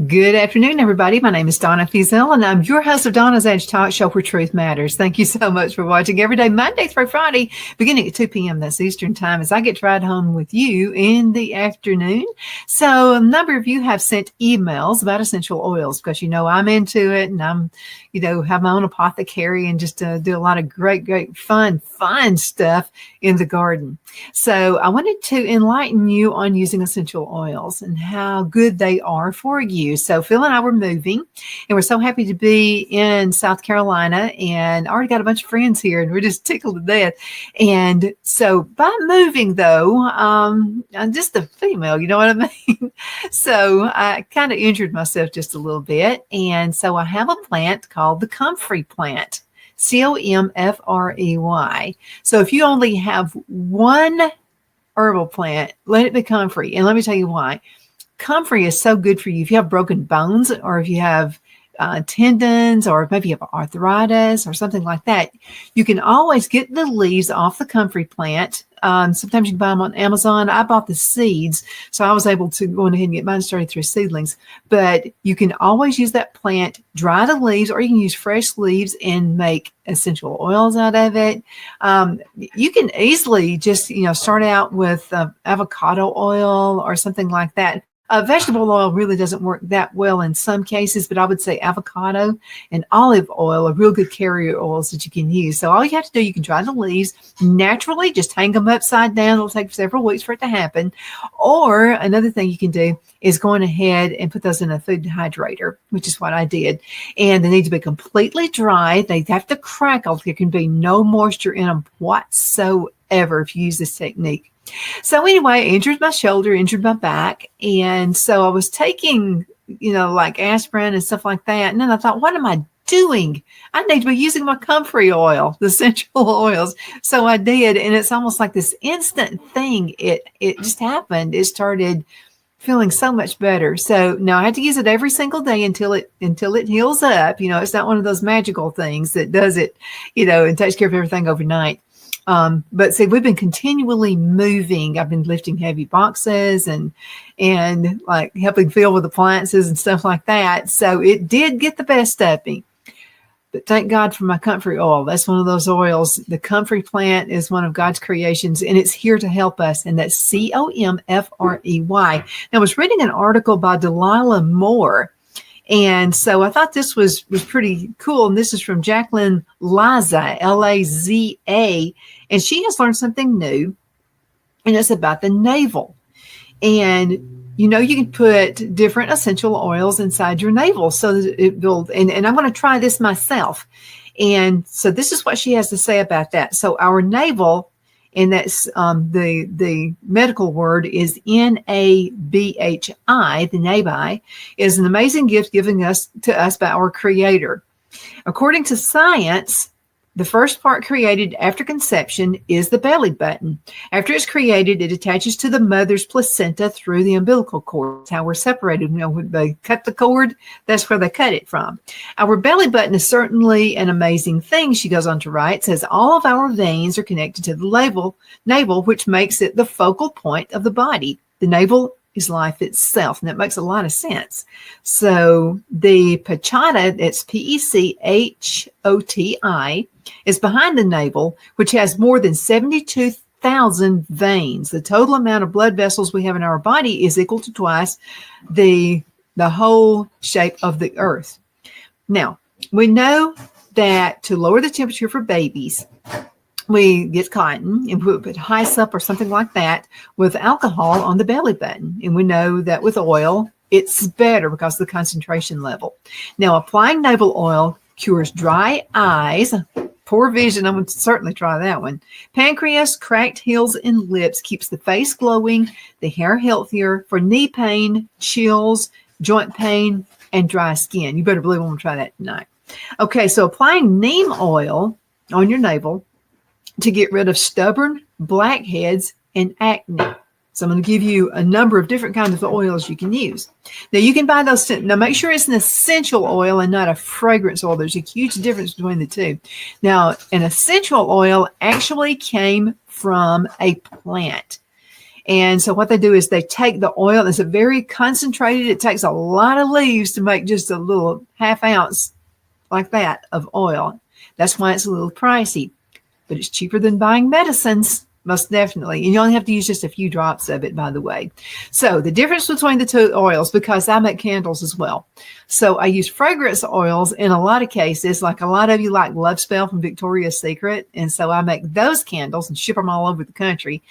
Good afternoon, everybody. My name is Donna Fiesel, and I'm your host of Donna's Edge Talk Show where truth matters. Thank you so much for watching every day, Monday through Friday, beginning at 2 p.m. That's Eastern Time, as I get to ride home with you in the afternoon. So a number of you have sent emails about essential oils because, I'm into it, and I'm, have my own apothecary and just do a lot of great, fun stuff in the garden. So I wanted to enlighten you on using essential oils and how good they are for you. So Phil and I were moving, and we're so happy to be in South Carolina, and I already got a bunch of friends here, and we're just tickled to death. And so by moving, though, I'm just a female, you know what I mean? So I kind of injured myself just a little bit. And so I have a plant called the comfrey plant. Comfrey. So if you only have one herbal plant, let it be comfrey. And let me tell you why. Comfrey is so good for you if you have broken bones, or if you have tendons, or maybe you have arthritis or something like that. You can always get the leaves off the comfrey plant. Sometimes you can buy them on Amazon. I bought the seeds, so I was able to go ahead and get mine started through seedlings. But you can always use that plant, dry the leaves, or you can use fresh leaves and make essential oils out of it. You can easily just, start out with avocado oil or something like that. Vegetable oil really doesn't work that well in some cases, but I would say avocado and olive oil are real good carrier oils that you can use. So all you have to do, you can dry the leaves naturally, just hang them upside down. It'll take several weeks for it to happen. Or another thing you can do is going ahead and put those in a food dehydrator, which is what I did. And they need to be completely dry. They have to crackle. There can be no moisture in them whatsoever if you use this technique. So anyway, I injured my shoulder, injured my back. And so I was taking, like aspirin and stuff like that. And then I thought, what am I doing? I need to be using my comfrey oil, the essential oils. So I did. And it's almost like this instant thing. It just happened. It started feeling so much better. So now I have to use it every single day until it heals up. It's not one of those magical things that does it, and takes care of everything overnight. But see, we've been continually moving. I've been lifting heavy boxes and like helping Phil with appliances and stuff like that. So it did get the best of me. But thank God for my comfrey oil. That's one of those oils. The comfrey plant is one of God's creations, and it's here to help us. And that's Comfrey. Now, I was reading an article by Delilah Moore. And so I thought this was pretty cool. And this is from Jacqueline Laza, Laza. And she has learned something new. And it's about the navel. And, you can put different essential oils inside your navel so that it builds. And I'm going to try this myself. And so this is what she has to say about that. So our navel, and that's the medical word is Nabhi. The nabi is an amazing gift given to us by our Creator. According to science, the first part created after conception is the belly button. After it's created, it attaches to the mother's placenta through the umbilical cord. That's how we're separated. When they cut the cord, that's where they cut it from. Our belly button is certainly an amazing thing, she goes on to write. It says all of our veins are connected to the navel, which makes it the focal point of the body. The navel is life itself, and that makes a lot of sense. So the Pechota, it's Pechoti, is behind the navel, which has more than 72,000 veins. The total amount of blood vessels we have in our body is equal to twice the whole shape of the earth. Now, we know that to lower the temperature for babies, we get cotton and we put hyssop or something like that with alcohol on the belly button. And we know that with oil, it's better because of the concentration level. Now, applying navel oil cures dry eyes, poor vision. I'm going to certainly try that one. Pancreas, cracked heels, and lips, keeps the face glowing, the hair healthier, for knee pain, chills, joint pain, and dry skin. You better believe I'm going to try that tonight. Okay, so applying neem oil on your navel to get rid of stubborn blackheads and acne. So I'm going to give you a number of different kinds of oils you can use. Now you can buy those. Now make sure it's an essential oil and not a fragrance oil. There's a huge difference between the two. Now, an essential oil actually came from a plant. And so what they do is they take the oil. It's a very concentrated. It takes a lot of leaves to make just a little half ounce like that of oil. That's why it's a little pricey, but it's cheaper than buying medicines, most definitely. And you only have to use just a few drops of it, by the way. So the difference between the two oils, because I make candles as well. So I use fragrance oils in a lot of cases, like a lot of you like Love Spell from Victoria's Secret. And so I make those candles and ship them all over the country.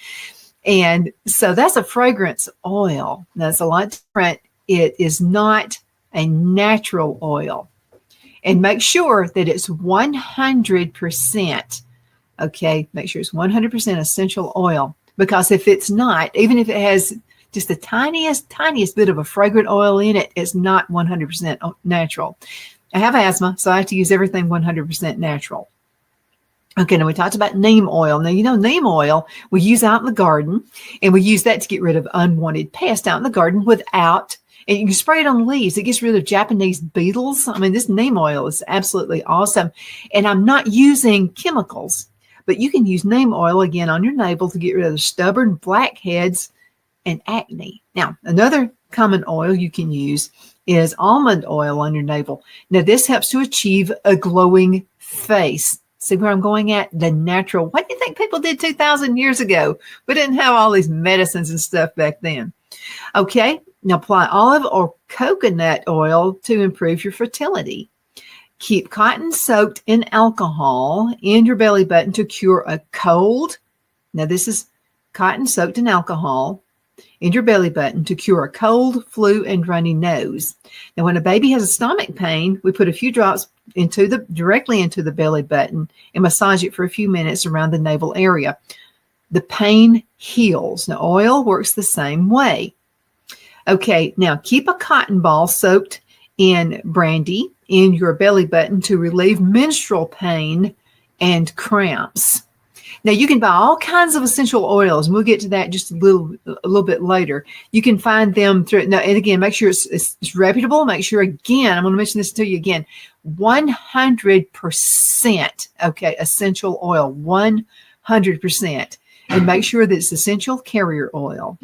And so that's a fragrance oil. That's a lot different. It is not a natural oil. And make sure that it's 100%. Okay, make sure it's 100% essential oil. Because if it's not, even if it has just the tiniest bit of a fragrant oil in it, it's not 100% natural. I have asthma, so I have to use everything 100% natural. Okay, now we talked about neem oil. Now, you know, neem oil we use out in the garden, and we use that to get rid of unwanted pests out in the garden without, and you can spray it on leaves. It gets rid of Japanese beetles. I mean, this neem oil is absolutely awesome. And I'm not using chemicals, but you can use neem oil again on your navel to get rid of the stubborn blackheads and acne. Now, another common oil you can use is almond oil on your navel. Now, this helps to achieve a glowing face. See where I'm going at? The natural. What do you think people did 2,000 years ago? We didn't have all these medicines and stuff back then. Okay, now apply olive or coconut oil to improve your fertility. Keep cotton soaked in alcohol in your belly button to cure a cold. Now, this is cotton soaked in alcohol in your belly button to cure a cold, flu, and runny nose. Now, when a baby has a stomach pain, we put a few drops directly into the belly button and massage it for a few minutes around the navel area. The pain heals. Now, oil works the same way. Okay, now keep a cotton ball soaked in brandy in your belly button to relieve menstrual pain and cramps. Now, you can buy all kinds of essential oils, and we'll get to that just a little bit later. You can find them through, now, and again, make sure it's reputable. Make sure, again, I'm going to mention this to you again, 100%, okay, essential oil, 100%. And make sure that it's essential carrier oil.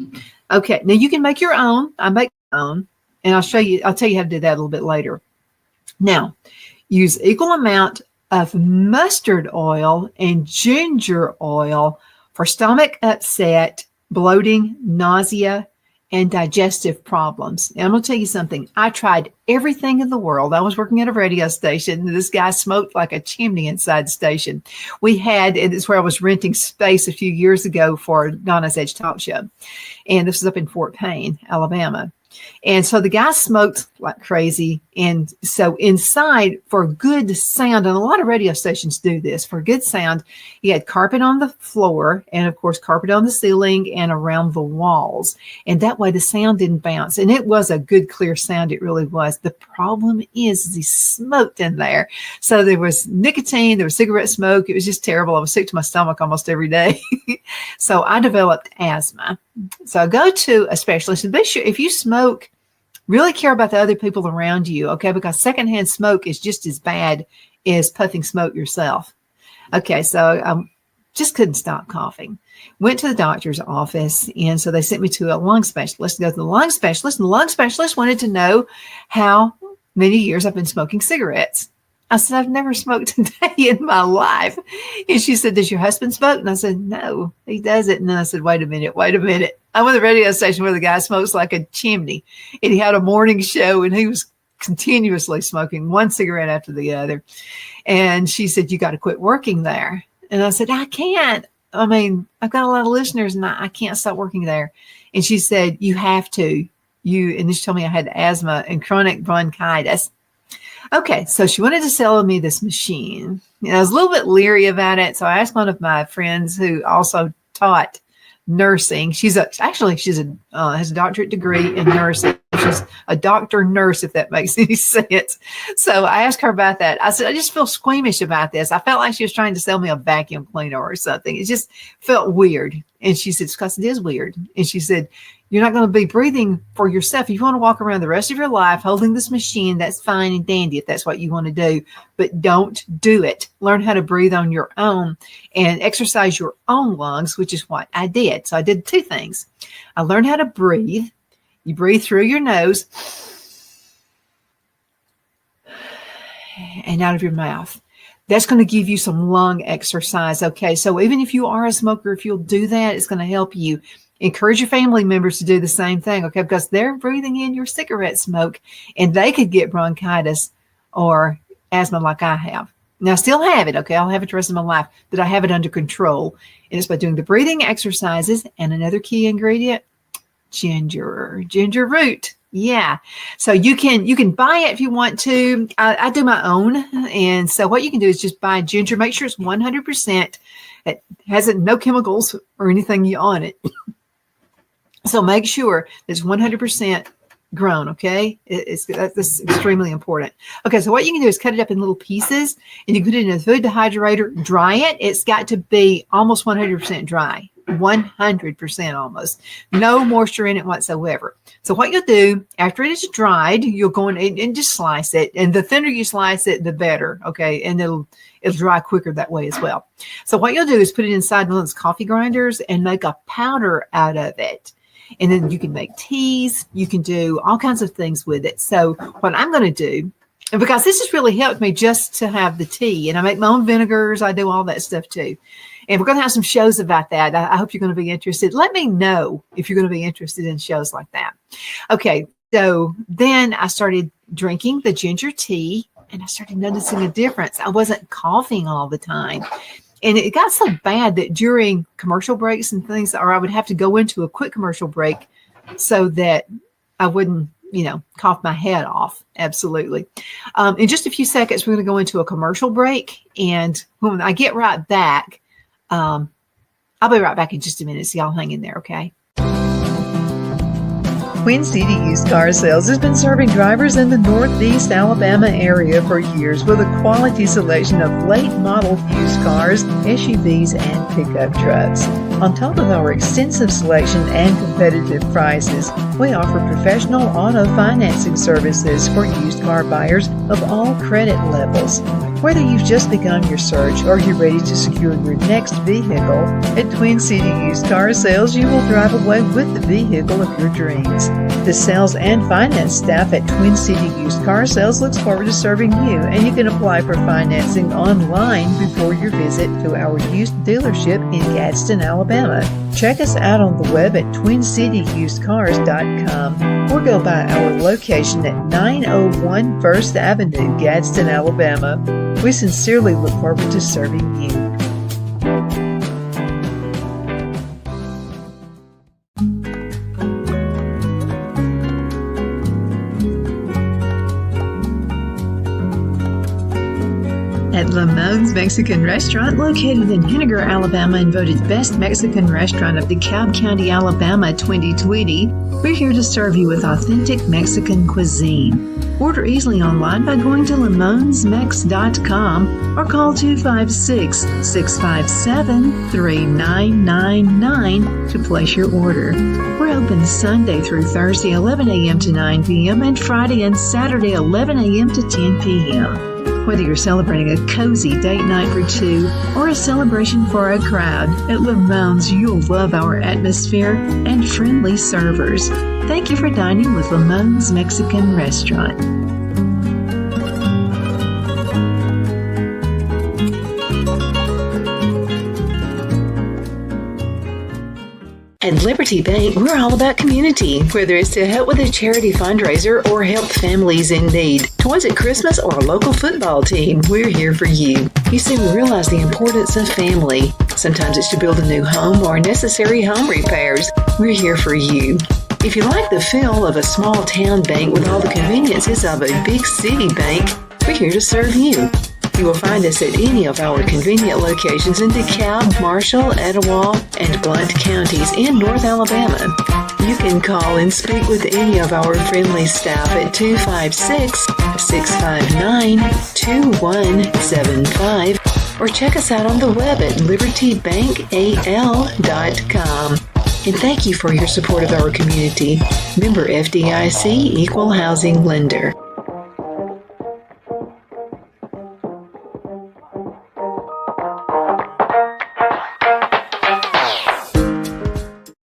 Okay, now you can make your own. I make my own, and I'll tell you how to do that a little bit later. Now, use equal amount of mustard oil and ginger oil for stomach upset, bloating, nausea, and digestive problems. Now, I'm going to tell you something. I tried everything in the world. I was working at a radio station, and this guy smoked like a chimney inside the station. And it's where I was renting space a few years ago for Donna's Edge Talk Show. And this was up in Fort Payne, Alabama. And so the guy smoked like crazy. And so inside, for good sound, and a lot of radio stations do this, for good sound, he had carpet on the floor and, of course, carpet on the ceiling and around the walls. And that way the sound didn't bounce. And it was a good, clear sound. It really was. The problem is he smoked in there. So there was nicotine, there was cigarette smoke. It was just terrible. I was sick to my stomach almost every day. So I developed asthma. So I go to a specialist, and be sure if you smoke, really care about the other people around you, okay? Because secondhand smoke is just as bad as puffing smoke yourself. Okay, so I just couldn't stop coughing. Went to the doctor's office, and so they sent me to a lung specialist to go to the lung specialist, and the lung specialist wanted to know how many years I've been smoking cigarettes. I said, I've never smoked a day in my life. And she said, does your husband smoke? And I said, no, he doesn't. And then I said, wait a minute. I'm on the radio station where the guy smokes like a chimney. And he had a morning show, and he was continuously smoking one cigarette after the other. And she said, you got to quit working there. And I said, I can't. I mean, I've got a lot of listeners, and I can't stop working there. And she said, you have to. And she told me I had asthma and chronic bronchitis. Okay, so she wanted to sell me this machine. And I was a little bit leery about it. So I asked one of my friends who also taught nursing. She has a doctorate degree in nursing. She's a doctor nurse, if that makes any sense. So I asked her about that. I said, I just feel squeamish about this. I felt like she was trying to sell me a vacuum cleaner or something. It just felt weird. And she said, because it is weird. And she said, You're not going to be breathing for yourself. If you want to walk around the rest of your life holding this machine, that's fine and dandy if that's what you want to do, but don't do it. Learn how to breathe on your own and exercise your own lungs, which is what I did. So I did two things. I learned how to breathe. You breathe through your nose and out of your mouth. That's going to give you some lung exercise. Okay. So even if you are a smoker, if you'll do that, it's going to help you. Encourage your family members to do the same thing. Okay. Because they're breathing in your cigarette smoke and they could get bronchitis or asthma like I have. Now I still have it. Okay. I'll have it the rest of my life, but I have it under control. And it's by doing the breathing exercises and another key ingredient, ginger root. Yeah. So you can buy it if you want to. I do my own. And so what you can do is just buy ginger. Make sure it's 100%. It has no chemicals or anything on it. So make sure it's 100% grown. Okay. That's extremely important. Okay. So what you can do is cut it up in little pieces and you put it in a food dehydrator, dry it. It's got to be almost 100% dry. 100% almost. No moisture in it whatsoever. So what you'll do after it is dried, you'll go in and just slice it. And the thinner you slice it, the better. Okay. And it'll dry quicker that way as well. So what you'll do is put it inside one of those coffee grinders and make a powder out of it. And then you can make teas. You can do all kinds of things with it. So what I'm going to do, and because this has really helped me just to have the tea, and I make my own vinegars. I do all that stuff too. And we're going to have some shows about that. I hope you're going to be interested. Let me know if you're going to be interested in shows like that. Okay. So then I started drinking the ginger tea and I started noticing a difference. I wasn't coughing all the time. And it got so bad that during commercial breaks and things, or I would have to go into a quick commercial break so that I wouldn't, cough my head off. Absolutely. In just a few seconds, we're going to go into a commercial break. And when I get right back, I'll be right back in just a minute. So y'all hang in there, okay? Twin City Used Car Sales has been serving drivers in the Northeast Alabama area for years with a quality selection of late model used cars, SUVs, and pickup trucks. On top of our extensive selection and competitive prices, we offer professional auto financing services for used car buyers of all credit levels. Whether you've just begun your search or you're ready to secure your next vehicle, at Twin City Used Car Sales, you will drive away with the vehicle of your dreams. The sales and finance staff at Twin City Used Car Sales looks forward to serving you, and you can apply for financing online before your visit to our used dealership in Gadsden, Alabama. Check us out on the web at twincityusedcars.com or go by our location at 901 First Avenue, Gadsden, Alabama. We sincerely look forward to serving you. At Lamone's Mexican Restaurant, located in Henniger, Alabama, and voted Best Mexican Restaurant of DeKalb County, Alabama 2020, we're here to serve you with authentic Mexican cuisine. Order easily online by going to lamonsmex.com or call 256-657-3999 to place your order. We're open Sunday through Thursday, 11 a.m. to 9 p.m. and Friday and Saturday, 11 a.m. to 10 p.m. Whether you're celebrating a cozy date night for two or a celebration for a crowd, at Lamone's you'll love our atmosphere and friendly servers. Thank you for dining with Lamone's Mexican Restaurant. At Liberty Bank, we're all about community, whether it's to help with a charity fundraiser or help families in need. Toys at Christmas or a local football team, we're here for you. You see, we realize the importance of family. Sometimes it's to build a new home or necessary home repairs. We're here for you. If you like the feel of a small town bank with all the conveniences of a big city bank, we're here to serve you. You will find us at any of our convenient locations in DeKalb, Marshall, Etowah, and Blount counties in North Alabama. You can call and speak with any of our friendly staff at 256-659-2175 or check us out on the web at libertybankal.com. And thank you for your support of our community. Member FDIC, Equal Housing Lender.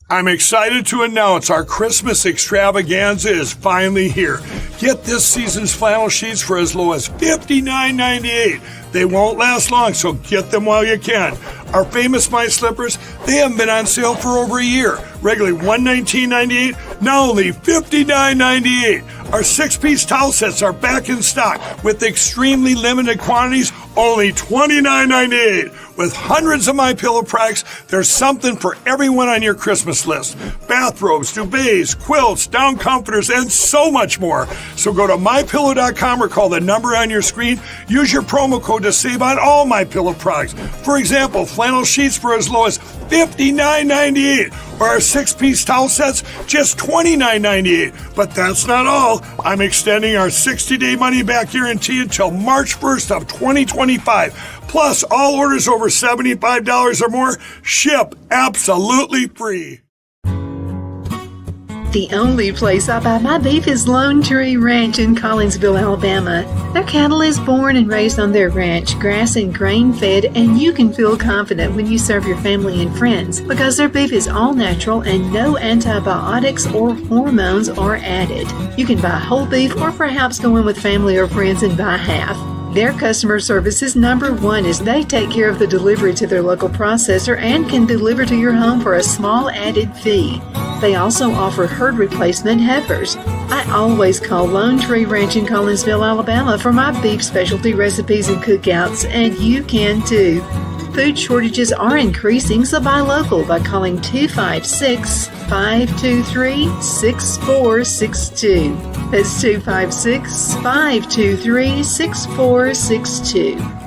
I'm excited to announce our Christmas extravaganza is finally here. Get this season's flannel sheets for as low as $59.98. They won't last long, so get them while you can. Our famous My Slippers, they haven't been on sale for over a year. Regularly $119.98, now only $59.98. Our 6-piece towel sets are back in stock with extremely limited quantities, only $29.98. With hundreds of MyPillow products, there's something for everyone on your Christmas list. Bathrobes, duvets, quilts, down comforters, and so much more. So go to MyPillow.com or call the number on your screen. Use your promo code to save on all MyPillow products. For example, flannel sheets for as low as $59.98. Or our 6-piece towel sets, just $29.98. But that's not all. I'm extending our 60-day money-back guarantee until March 1st of 2025. Plus, all orders over $75 or more ship absolutely free. The only place I buy my beef is Lone Tree Ranch in Collinsville, Alabama. Their cattle is born and raised on their ranch, grass and grain fed, and you can feel confident when you serve your family and friends because their beef is all natural and no antibiotics or hormones are added. You can buy whole beef or perhaps go in with family or friends and buy half. Their customer service is number one as they take care of the delivery to their local processor and can deliver to your home for a small added fee. They also offer herd replacement heifers. I always call Lone Tree Ranch in Collinsville, Alabama for my beef specialty recipes and cookouts, and you can too. Food shortages are increasing, so buy local by calling 256-523-6462. That's 256-523-6462.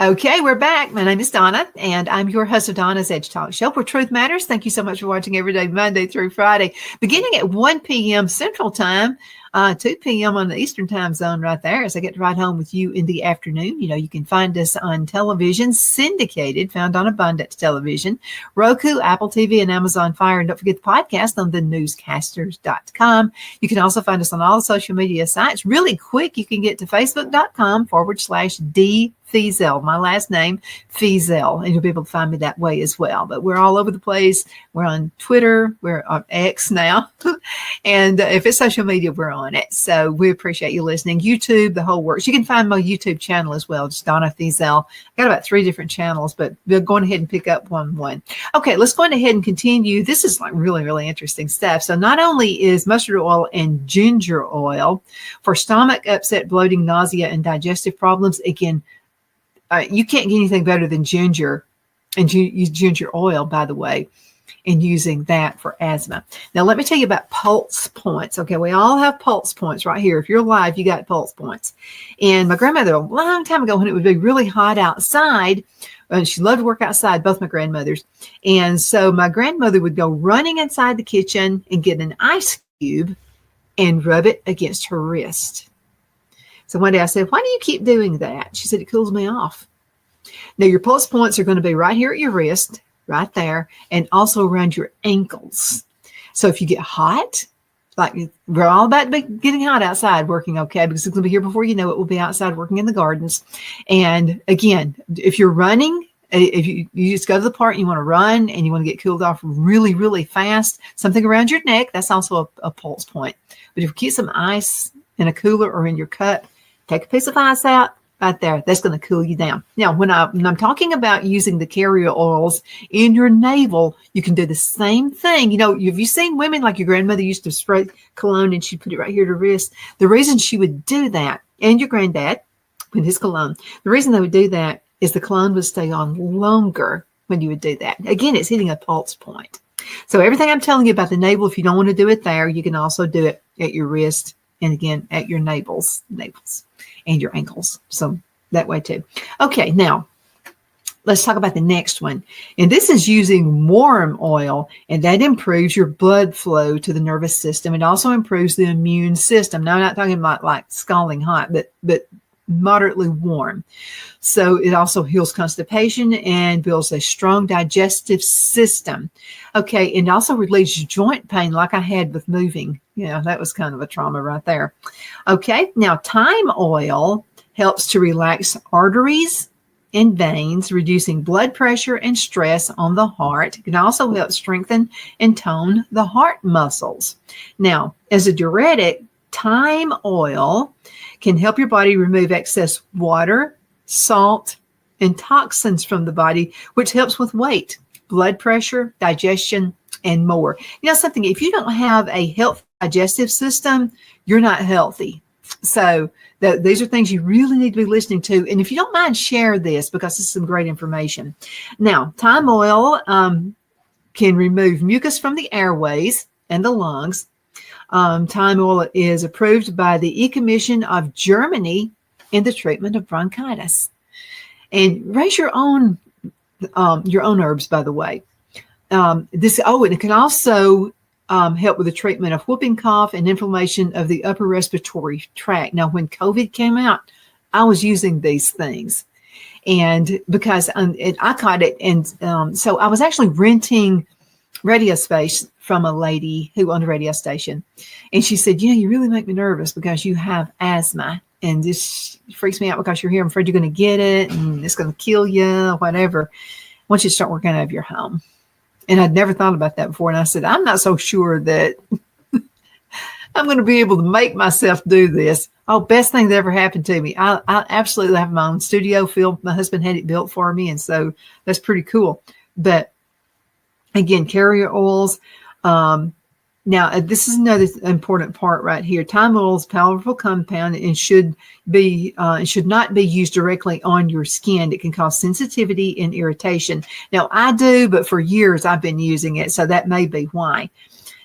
Okay, we're back. My name is Donna, and I'm your host of Donna's Edge Talk Show, where truth matters. Thank you so much for watching every day, Monday through Friday, beginning at 1 p.m. Central Time, 2 p.m. on the Eastern Time Zone right there as I get to ride home with you in the afternoon. You know, you can find us on television, syndicated, found on Abundance Television, Roku, Apple TV, and Amazon Fire. And don't forget the podcast on thenewscasters.com. You can also find us on all the social media sites. Really quick, you can get to facebook.com/D Feazell, my last name, Feazell, and you'll be able to find me that way as well. But we're all over the place. We're on Twitter. We're on X now. And if it's social media, we're on it. So we appreciate you listening. YouTube, the whole works. You can find my YouTube channel as well, just Donna Feazell. I got about 3 different channels, but we're going ahead and pick up one. Okay, let's go ahead and continue. This is like really, really interesting stuff. So not only is mustard oil and ginger oil for stomach upset, bloating, nausea, and digestive problems, again, you can't get anything better than ginger, and use ginger oil, by the way, and using that for asthma. Now, let me tell you about pulse points. Okay, we all have pulse points right here. If you're alive, you got pulse points. And my grandmother, a long time ago, when it would be really hot outside, and she loved to work outside, both my grandmothers. And so my grandmother would go running inside the kitchen and get an ice cube and rub it against her wrist. So one day I said, why do you keep doing that? She said, it cools me off. Now, your pulse points are going to be right here at your wrist, right there, and also around your ankles. So if you get hot, like we're all about to be getting hot outside working, okay, because it's going to be here before you know it. We'll be outside working in the gardens. And again, if you're running, if you just go to the park and you want to run and you want to get cooled off really, really fast, something around your neck, that's also a pulse point. But if you keep some ice in a cooler or in your cup, take a piece of ice out right there. That's going to cool you down. Now, when I'm talking about using the carrier oils in your navel, you can do the same thing. You know, have you seen women like your grandmother used to spray cologne and she'd put it right here to her wrist? The reason she would do that, and your granddad with his cologne, the reason they would do that is the cologne would stay on longer when you would do that. Again, it's hitting a pulse point. So everything I'm telling you about the navel, if you don't want to do it there, you can also do it at your wrist and again at your navels and your ankles. So that way too. Okay, now let's talk about the next one. And this is using warm oil, and that improves your blood flow to the nervous system. It also improves the immune system. Now, I'm not talking about like scalding hot, but moderately warm. So it also heals constipation and builds a strong digestive system. Okay, and also relieves joint pain like I had with moving. Yeah, that was kind of a trauma right there. Okay, now thyme oil helps to relax arteries and veins, reducing blood pressure and stress on the heart. It can also help strengthen and tone the heart muscles. Now, as a diuretic, thyme oil can help your body remove excess water, salt, and toxins from the body, which helps with weight, blood pressure, digestion, and more. You know something, if you don't have a healthy digestive system, you're not healthy. So these are things you really need to be listening to. And if you don't mind, share this because this is some great information. Now, thyme oil can remove mucus from the airways and the lungs. Thyme oil is approved by the E-Commission of Germany in the treatment of bronchitis. And raise your own herbs, by the way. And it can also help with the treatment of whooping cough and inflammation of the upper respiratory tract. Now, when COVID came out, I was using these things, and because I caught it, and so I was actually renting radio space from a lady who owned a radio station, and she said, "You really make me nervous because you have asthma, and this freaks me out because you're here. I'm afraid you're going to get it, and it's going to kill you, whatever. I want you to start working out of your home." And I'd never thought about that before. And I said, I'm not so sure that I'm going to be able to make myself do this. Oh, best thing that ever happened to me. I absolutely have my own studio filled. My husband had it built for me. And so that's pretty cool. But again, carrier oils. Now, this is another important part right here. Thyme oil is a powerful compound and should not be used directly on your skin. It can cause sensitivity and irritation. Now, I do, but for years I've been using it, so that may be why.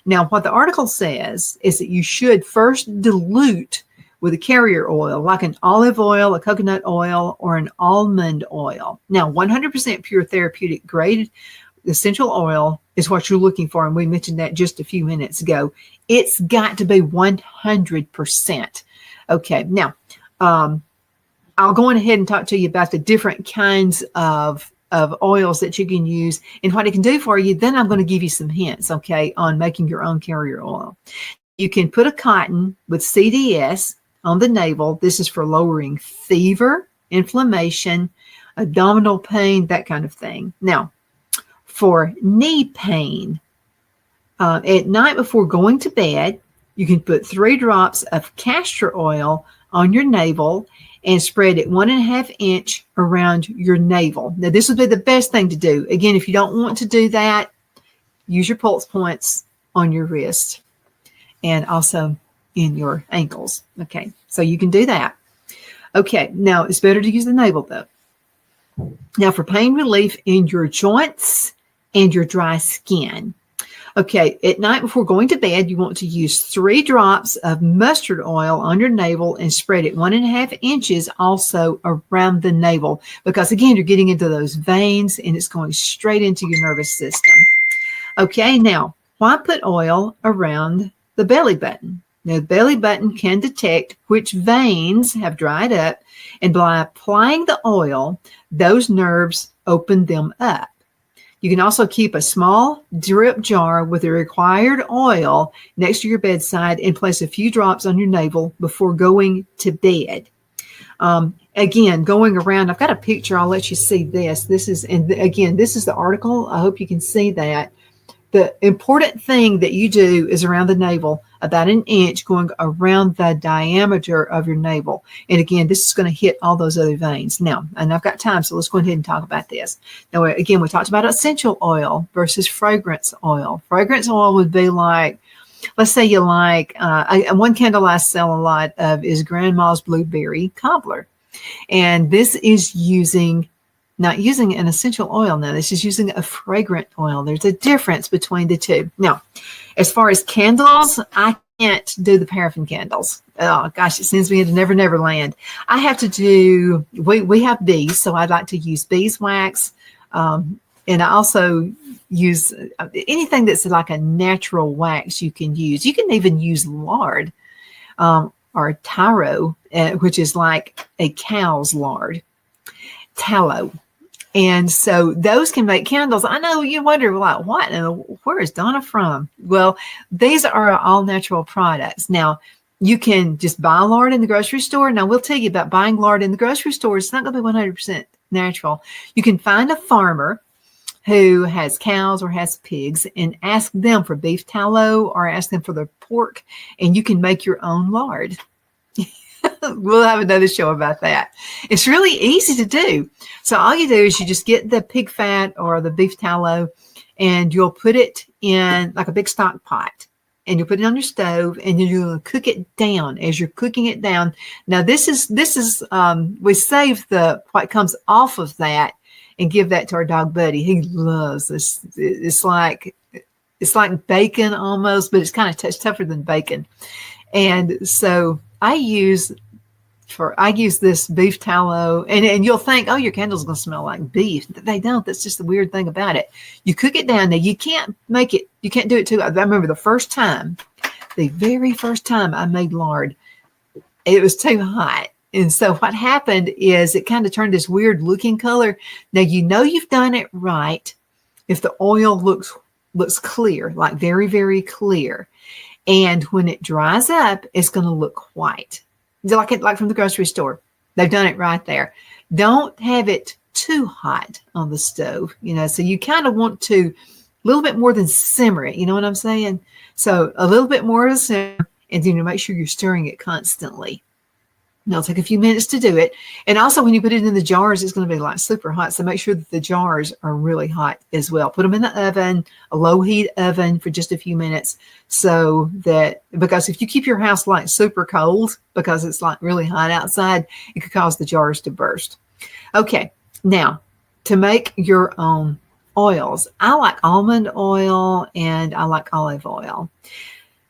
Now, what the article says is that you should first dilute with a carrier oil, like an olive oil, a coconut oil, or an almond oil. Now, 100% pure therapeutic grade essential oil is what you're looking for. And we mentioned that just a few minutes ago. It's got to be 100%. Okay. Now, I'll go on ahead and talk to you about the different kinds of oils that you can use and what it can do for you. Then I'm going to give you some hints, okay, on making your own carrier oil. You can put a cotton with CDS on the navel. This is for lowering fever, inflammation, abdominal pain, that kind of thing. Now, for knee pain, at night before going to bed, you can put 3 drops of castor oil on your navel and spread it 1.5 inch around your navel. Now, this would be the best thing to do. Again, if you don't want to do that, use your pulse points on your wrist and also in your ankles. Okay, so you can do that. Okay, now it's better to use the navel though. Now, for pain relief in your joints and your dry skin. Okay, at night before going to bed, you want to use 3 drops of mustard oil on your navel and spread it 1.5 inches also around the navel, because again, you're getting into those veins and it's going straight into your nervous system. Okay, now, why put oil around the belly button? Now, the belly button can detect which veins have dried up, and by applying the oil, those nerves open them up. You can also keep a small drip jar with the required oil next to your bedside and place a few drops on your navel before going to bed. Again, going around, I've got a picture. I'll let you see this. This is the article. I hope you can see that. The important thing that you do is around the navel, about 1 inch going around the diameter of your navel. And again, this is going to hit all those other veins. Now, and I've got time, so let's go ahead and talk about this. Now, again, we talked about essential oil versus fragrance oil. Fragrance oil would be like, let's say you like, one candle I sell a lot of is Grandma's Blueberry Cobbler. And this is not using an essential oil now. This is using a fragrant oil. There's a difference between the two. Now, as far as candles, I can't do the paraffin candles. Oh, gosh, it sends me into Never Never Land. I have to do, we have bees, so I'd like to use beeswax. And I also use anything that's like a natural wax you can use. You can even use lard. or taro, which is like a cow's lard, tallow. And so those can make candles. I know you wonder, like, what? And where is Donna from? Well, these are all natural products. Now, you can just buy lard in the grocery store. Now, we'll tell you about buying lard in the grocery store. It's not going to be 100% natural. You can find a farmer who has cows or has pigs and ask them for beef tallow or ask them for their pork, and you can make your own lard. We'll have another show about that. It's really easy to do. So all you do is you just get the pig fat or the beef tallow, and you'll put it in like a big stock pot, and you'll put it on your stove, and then you'll cook it down. As you're cooking it down, now this is we save the what comes off of that and give that to our dog Buddy. He loves this. It's like bacon almost, but it's kind of tougher than bacon. And so I use this beef tallow, and you'll think, oh, your candle's going to smell like beef. They don't. That's just the weird thing about it. You cook it down. Now, you can't do it too. I remember the very first time I made lard, it was too hot. And so what happened is it kind of turned this weird looking color. Now, you've done it right if the oil looks clear, like very, very clear. And when it dries up, it's going to look white. Like from the grocery store. They've done it right there. Don't have it too hot on the stove, so you kind of want to a little bit more than simmer it. You know what I'm saying? So a little bit more of a simmer, and then you make sure you're stirring it constantly. Now, it'll take a few minutes to do it. And also when you put it in the jars, it's going to be like super hot. So make sure that the jars are really hot as well. Put them in the oven, a low heat oven for just a few minutes. Because if you keep your house like super cold, because it's like really hot outside, it could cause the jars to burst. Okay. Now to make your own oils, I like almond oil and I like olive oil.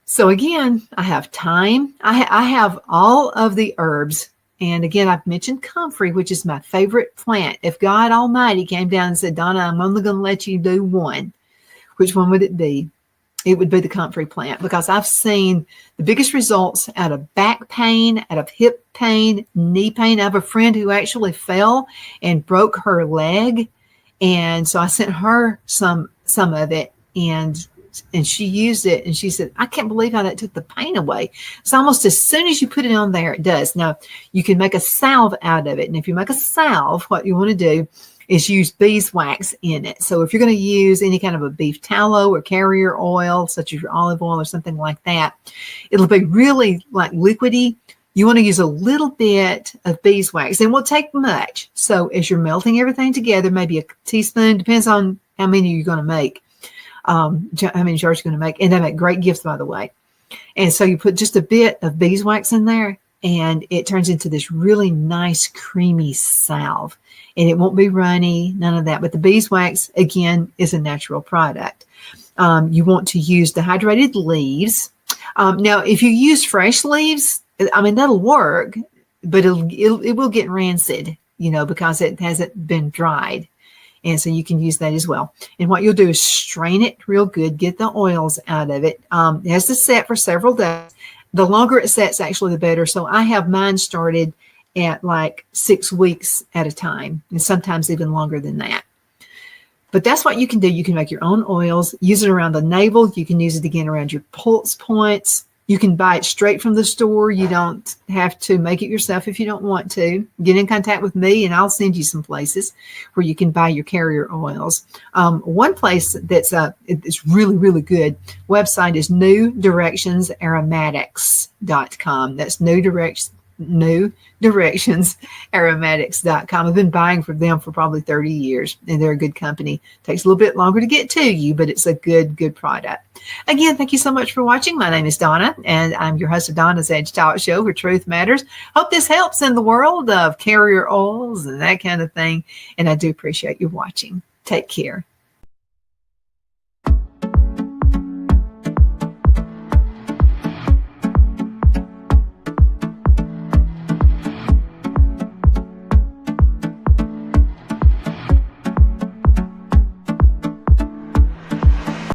So again, I have thyme. I have all of the herbs. And again, I've mentioned comfrey, which is my favorite plant. If God Almighty came down and said, Donna, I'm only going to let you do one, which one would it be? It would be the comfrey plant, because I've seen the biggest results out of back pain, out of hip pain, knee pain. I have a friend who actually fell and broke her leg. And so I sent her some of it, and she used it, and she said, I can't believe how that took the pain away. It's almost as soon as you put it on there, it does. Now, you can make a salve out of it. And if you make a salve, what you want to do is use beeswax in it. So if you're going to use any kind of a beef tallow or carrier oil, such as your olive oil or something like that, it'll be really like liquidy. You want to use a little bit of beeswax. It won't take much. So as you're melting everything together, maybe a teaspoon, depends on how many you're going to make. How many jars you're going to make. And they make great gifts, by the way. And so you put just a bit of beeswax in there, and it turns into this really nice, creamy salve. And it won't be runny, none of that. But the beeswax, again, is a natural product. You want to use dehydrated leaves. Now, if you use fresh leaves, that'll work, but it will get rancid, because it hasn't been dried. And so you can use that as well. And what you'll do is strain it real good, get the oils out of it. It has to set for several days. The longer it sets, actually, the better. So I have mine started at like 6 weeks at a time, and sometimes even longer than that. But that's what you can do. You can make your own oils, use it around the navel. You can use it again around your pulse points. You can buy it straight from the store. You don't have to make it yourself if you don't want to. Get in contact with me, and I'll send you some places where you can buy your carrier oils. One place that's it's really, really good website is newdirectionsaromatics.com. That's newdirectionsaromatics.com. I've been buying from them for probably 30 years, and they're a good company. Takes a little bit longer to get to you, but it's a good product. Again, thank you so much for watching. My name is Donna, and I'm your host of Donna's Edge Talk Show, where truth matters. Hope this helps in the world of carrier oils and that kind of thing, and I do appreciate you watching. Take care.